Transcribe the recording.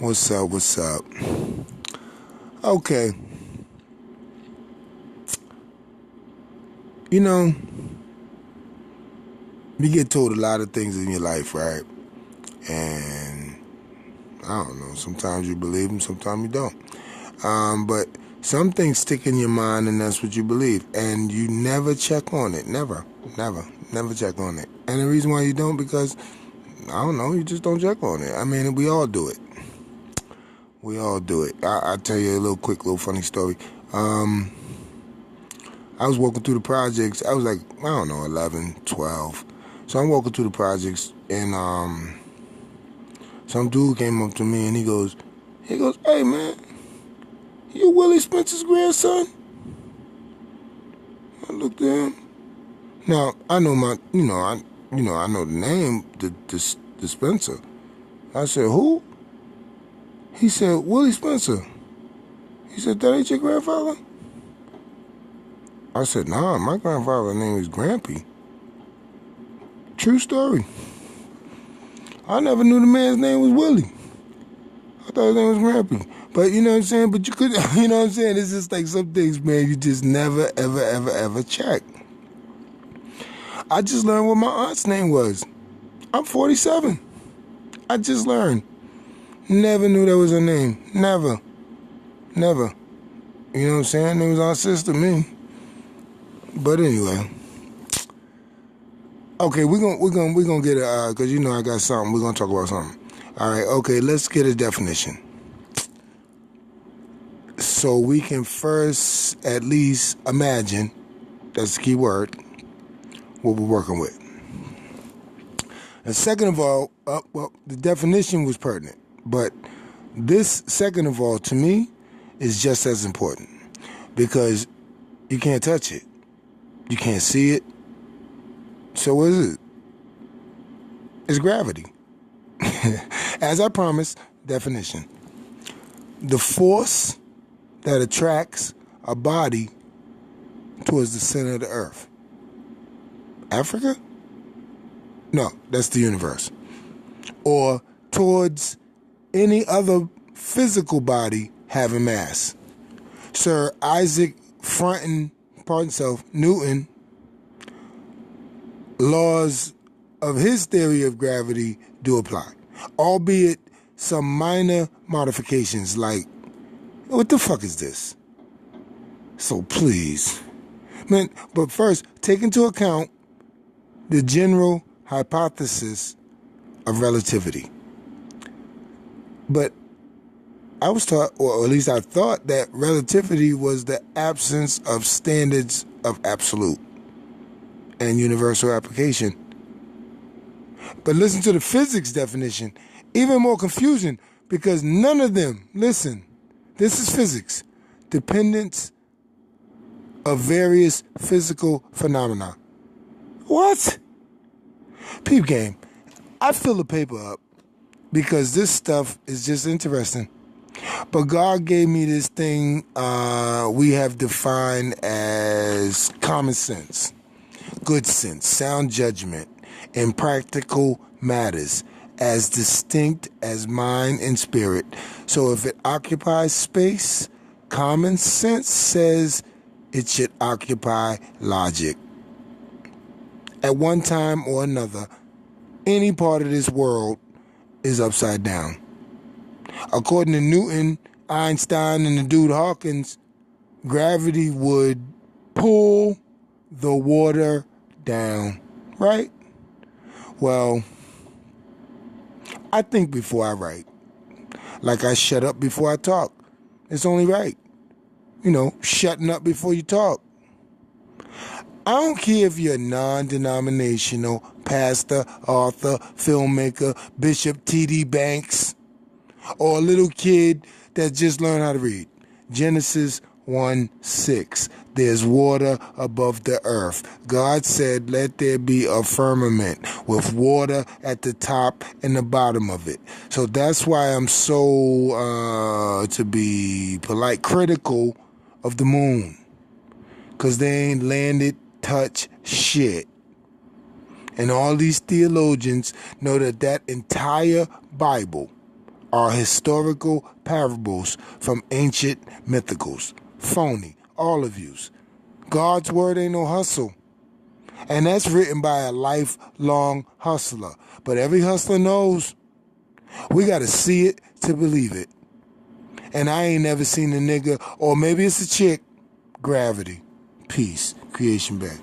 What's up? What's up? Okay. You know, you get told a lot of things in your life, right? And I don't know. Sometimes you believe them, sometimes you don't. But some things stick in your mind, and that's what you believe. And you never check on it. Never check on it. And the reason why you don't, because I don't know, you just don't check on it. I mean, we all do it. We all do it. I'll tell you a little funny story. I was walking through the projects. I was like, I don't know, 11, 12. So I'm walking through the projects, and some dude came up to me, and he goes, "Hey man, you Willie Spencer's grandson?" I looked at him. Now I know I know the name, the Spencer. I said, "Who?" He said, "Willie Spencer." He said, "That ain't your grandfather?" I said, "Nah, my grandfather's name is Grampy." True story. I never knew the man's name was Willie. I thought his name was Grampy. But you know what I'm saying? But you could, you know what I'm saying? It's just like some things, man, you just never, ever check. I just learned what my aunt's name was. I'm 47. I just learned. Never knew that was her name. Never. You know what I'm saying? It was our sister, me. But anyway. Okay, we're gonna get a cause you know I got something. We're gonna talk about something. All right, okay, let's get a definition. So we can first at least imagine, that's the key word, what we're working with. And second of all, well, the definition was pertinent, but this second of all, to me, is just as important because you can't touch it. You can't see it. So what is it? It's gravity. As I promised, definition. The force that attracts a body towards the center of the earth. Africa? No, that's the universe. Or towards any other physical body having mass. Sir Isaac Newton, laws of his theory of gravity do apply, albeit some minor modifications like, what the fuck is this? So please, man, but first, take into account the general hypothesis of relativity. But I was taught, or at least I thought, that relativity was the absence of standards of absolute and universal application. But listen to the physics definition, even more confusing, because none of them, listen, this is physics, dependence of various physical phenomena. What? Peep game, I fill the paper up because this stuff is just interesting. But God gave me this thing we have defined as common sense, good sense, sound judgment, and practical matters as distinct as mind and spirit. So if it occupies space, common sense says it should occupy logic. At one time or another, any part of this world is upside down. According to Newton, Einstein, and the dude Hawkins, gravity would pull the water down, right? Well, I think before I write. Like I shut up before I talk. It's only right. You know, shutting up before you talk. I don't care if you're non-denominational, pastor, author, filmmaker, Bishop T.D. Banks, or a little kid that just learned how to read. Genesis 1:6. There's water above the earth. God said, let there be a firmament with water at the top and the bottom of it. So that's why I'm so, to be polite, critical of the moon. Because they ain't landed touch shit. And all these theologians know that entire Bible, are historical parables from ancient mythicals. Phony, all of yous. God's word ain't no hustle. And that's written by a lifelong hustler. But every hustler knows we got to see it to believe it. And I ain't never seen a nigga, or maybe it's a chick, gravity. Peace. Creation Bay.